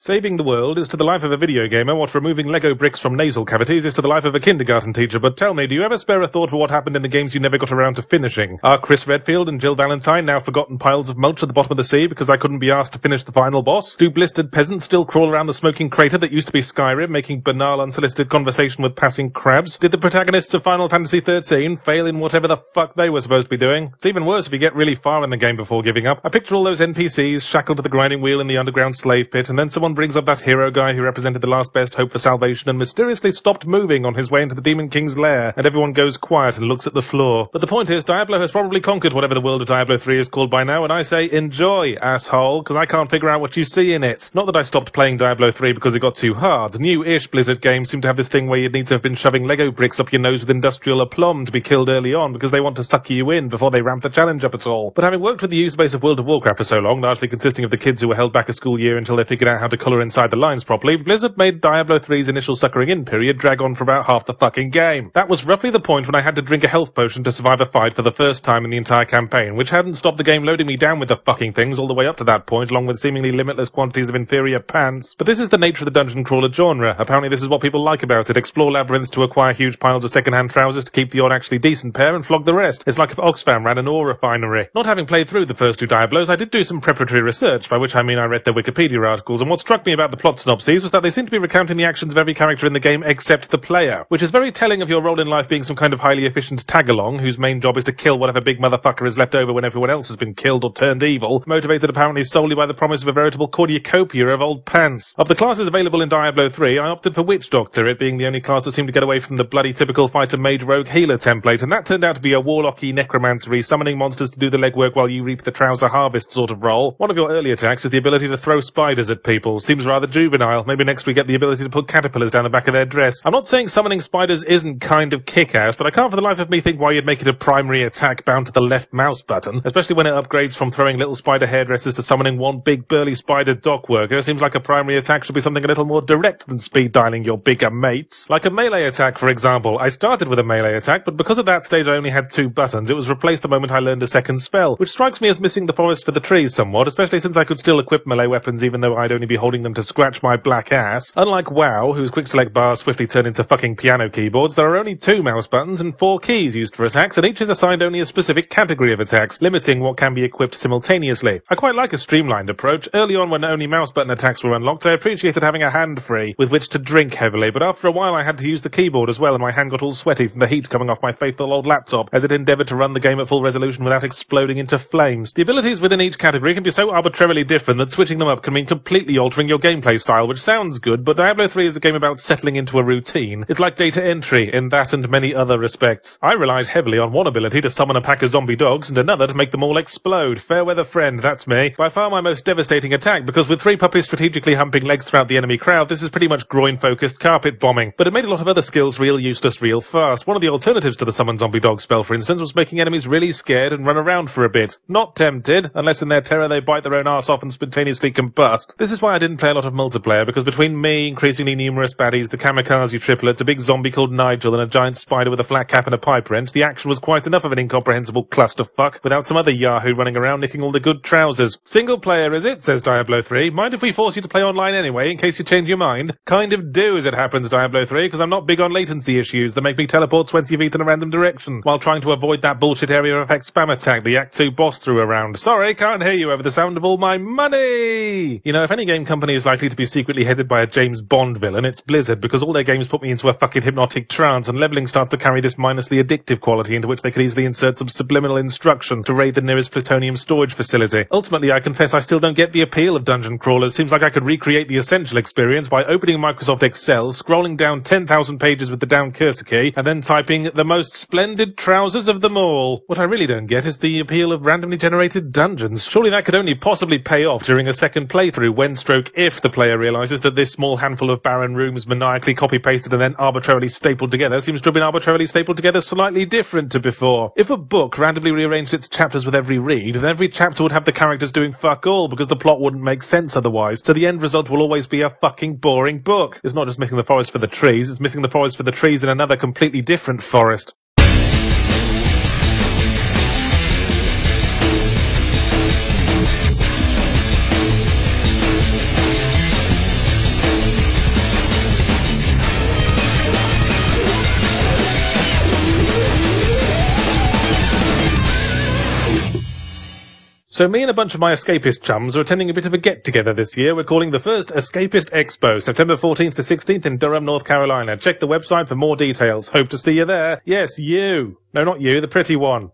Saving the world is to the life of a video gamer what removing Lego bricks from nasal cavities is to the life of a kindergarten teacher, but tell me, do you ever spare a thought for what happened in the games you never got around to finishing? Are Chris Redfield and Jill Valentine now forgotten piles of mulch at the bottom of the sea because I couldn't be asked to finish the final boss? Do blistered peasants still crawl around the smoking crater that used to be Skyrim, making banal unsolicited conversation with passing crabs? Did the protagonists of Final Fantasy XIII fail in whatever the fuck they were supposed to be doing? It's even worse if you get really far in the game before giving up. I picture all those NPCs shackled to the grinding wheel in the underground slave pit, and then someone brings up that hero guy who represented the last best hope for salvation and mysteriously stopped moving on his way into the Demon King's lair, and everyone goes quiet and looks at the floor. But the point is, Diablo has probably conquered whatever the world of Diablo 3 is called by now, and I say enjoy, asshole, because I can't figure out what you see in it. Not that I stopped playing Diablo 3 because it got too hard. New-ish Blizzard games seem to have this thing where you'd need to have been shoving Lego bricks up your nose with industrial aplomb to be killed early on because they want to suck you in before they ramp the challenge up at all. But having worked with the user base of World of Warcraft for so long, largely consisting of the kids who were held back a school year until they figured out how to colour inside the lines properly, Blizzard made Diablo 3's initial suckering in period drag on for about half the fucking game. That was roughly the point when I had to drink a health potion to survive a fight for the first time in the entire campaign, which hadn't stopped the game loading me down with the fucking things all the way up to that point, along with seemingly limitless quantities of inferior pants. But this is the nature of the dungeon crawler genre. Apparently this is what people like about it. Explore labyrinths to acquire huge piles of second-hand trousers to keep the odd actually decent pair and flog the rest. It's like if Oxfam ran an ore refinery. Not having played through the first two Diablos, I did do some preparatory research, by which I mean I read their Wikipedia articles, and what struck me about the plot synopses was that they seem to be recounting the actions of every character in the game except the player, which is very telling of your role in life being some kind of highly efficient tag-along whose main job is to kill whatever big motherfucker is left over when everyone else has been killed or turned evil, motivated apparently solely by the promise of a veritable cornucopia of old pants. Of the classes available in Diablo 3, I opted for Witch Doctor, it being the only class that seemed to get away from the bloody typical fighter mage rogue healer template, and that turned out to be a warlocky necromancery, summoning monsters to do the legwork while you reap the trouser harvest sort of role. One of your early attacks is the ability to throw spiders at people. Seems rather juvenile. Maybe next we get the ability to put caterpillars down the back of their dress. I'm not saying summoning spiders isn't kind of kick-ass, but I can't for the life of me think why you'd make it a primary attack bound to the left mouse button, especially when it upgrades from throwing little spider hairdressers to summoning one big burly spider dock worker. Seems like a primary attack should be something a little more direct than speed dialing your bigger mates. Like a melee attack, for example. I started with a melee attack, but because at that stage I only had 2 buttons, it was replaced the moment I learned a second spell, which strikes me as missing the forest for the trees somewhat, especially since I could still equip melee weapons even though I'd only be holding them to scratch my black ass. Unlike WoW, whose quick select bars swiftly turn into fucking piano keyboards, there are only 2 mouse buttons and 4 keys used for attacks, and each is assigned only a specific category of attacks, limiting what can be equipped simultaneously. I quite like a streamlined approach. Early on when only mouse button attacks were unlocked, I appreciated having a hand free with which to drink heavily, but after a while I had to use the keyboard as well, and my hand got all sweaty from the heat coming off my faithful old laptop as it endeavoured to run the game at full resolution without exploding into flames. The abilities within each category can be so arbitrarily different that switching them up can mean completely altering your gameplay style, which sounds good, but Diablo 3 is a game about settling into a routine. It's like data entry in that and many other respects. I relied heavily on one ability to summon a pack of zombie dogs and another to make them all explode. Fair weather friend, that's me. By far my most devastating attack, because with 3 puppies strategically humping legs throughout the enemy crowd, this is pretty much groin-focused carpet bombing. But it made a lot of other skills real useless real fast. One of the alternatives to the summon zombie dog spell, for instance, was making enemies really scared and run around for a bit. Not tempted, unless in their terror they bite their own arse off and spontaneously combust. This is why I didn't play a lot of multiplayer, because between me, increasingly numerous baddies, the kamikaze triplets, a big zombie called Nigel, and a giant spider with a flat cap and a pipe wrench, the action was quite enough of an incomprehensible clusterfuck, without some other yahoo running around nicking all the good trousers. Single player, is it? Says Diablo 3. Mind if we force you to play online anyway, in case you change your mind? Kind of do, as it happens, Diablo 3, because I'm not big on latency issues that make me teleport 20 feet in a random direction, while trying to avoid that bullshit area effect spam attack the Act 2 boss threw around. Sorry, can't hear you over the sound of all my money! You know, if any game company is likely to be secretly headed by a James Bond villain, it's Blizzard, because all their games put me into a fucking hypnotic trance, and leveling starts to carry this mindlessly addictive quality into which they could easily insert some subliminal instruction to raid the nearest plutonium storage facility. Ultimately, I confess I still don't get the appeal of dungeon crawlers. Seems like I could recreate the essential experience by opening Microsoft Excel, scrolling down 10,000 pages with the down cursor key, and then typing the most splendid trousers of them all. What I really don't get is the appeal of randomly generated dungeons. Surely that could only possibly pay off during a second playthrough when stroke if the player realises that this small handful of barren rooms maniacally copy-pasted and then arbitrarily stapled together seems to have been arbitrarily stapled together slightly different to before. If a book randomly rearranged its chapters with every read, then every chapter would have the characters doing fuck all because the plot wouldn't make sense otherwise, so the end result will always be a fucking boring book. It's not just missing the forest for the trees, it's missing the forest for the trees in another completely different forest. So me and a bunch of my escapist chums are attending a bit of a get-together this year. We're calling the first Escapist Expo, September 14th to 16th in Durham, North Carolina. Check the website for more details. Hope to see you there. Yes, you. No, not you, the pretty one.